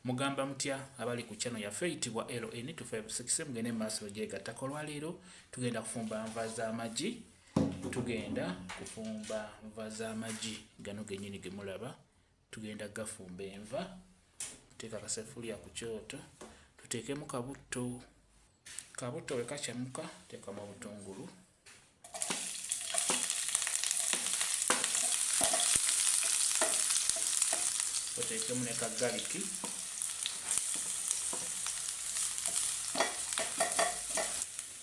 Mugamba mutya abali ku channel yaffe eyitibwa LN256 mugende maaso gyegattako. Olwaleero tugenda kufumba nva z'amagi. Gano gennyini ge mulaba. Tugenda gafumba enva. Tuteeka akasefuliya ku kyoto. Tuteekemu kabutto. Kabutto we kakyamuka teekamu obutungulu. Tuteekemu ne kagaliki.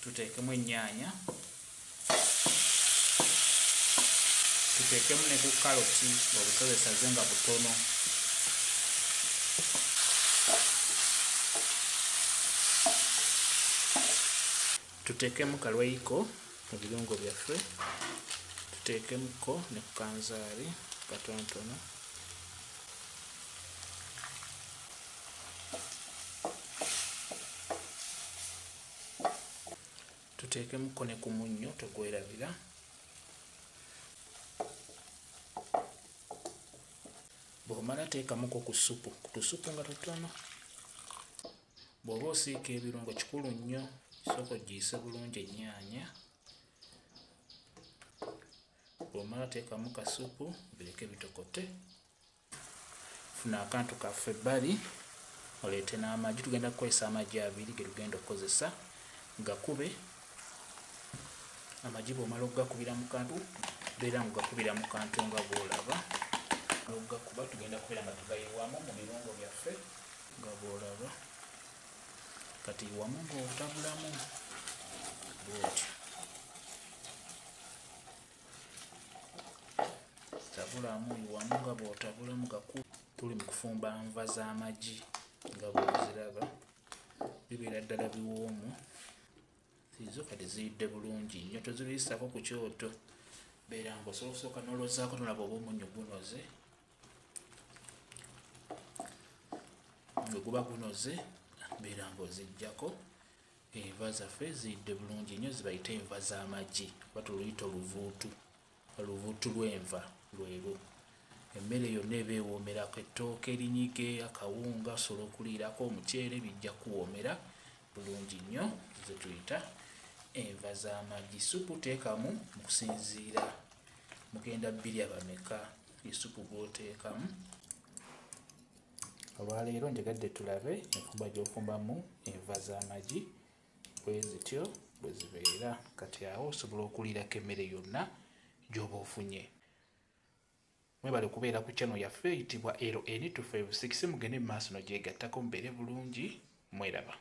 Tuteekemu ennyaanya. Tuteekemu ne ku kaloti obukozesa ze nga butono. Tuteekemu kalweyiko mu birungo byaffe. Tuteekemuko ne ku kanzaali katonotono. Tuteekemuko ne ku munnyo tegwerabira. Bw'omala teekamuko ku supu, ku tusupu nga tutono. Bw'oba osiika ebirungo kikulu nnyo sooka ogiyise bulungi ennyaanya. Bw'omala teekamu kasupu bireke bitokote. Funa akantu kaffe ebbali oleete n'amagi. Tugenda kukozesa amagi 2 ge tugenda okukozesa. Gakube amagi bw'omala okugakubira mu kantu beera ng'ogakubira mu kantu nga bw'olaba. Okugakuba tugenda kubeera nga tugayiwamu mu birungo byaffe nga bw'olaba. Kati wamu ng'otabulamu bw'otyo. Tabulamu wamu nga bw'otabulamu gakuba. Tuli mu kufumba nva z'amagi nga bw'oziraba. Bibeera ddala biwoomu. Izo kati ziyidde bulungi nnyo. Tozibiyisako ku kyoto. Beera ng'osobola okusooka n'olwozaako n'olaba oba omunnyo gunoze. Bwe guba gunoze beera ng'oziggyako. Enva zaffe ziyidde bulungi nnyo zibayite enva z'amagi. Oba tuluyita oluvuutu. Oluvuutu lw'enva lwelu. Emmere yonna eba ewoomerako. Ettooke erinyige, akawunga, osobola okuliirako omuceere bijja kuwoomera bulungi nnyo. Ze tuyita enva z'amagi. Supu teekamu mu kusinziira mugenda bbirya bameka isupu gw'oteekamu. Olwaleero njegadde tulabe enfumba gy'ofumbamu enva z'amagi bwe zityo bwe zibeera. Kati awo osobola okuliirako emmere yonna gy'oba ofunye. Mwebale okubeera ku channel yaffe eyitibwa LN256 mugende mu maaso n'ogyegattako mubeere bulungi. Mweraba.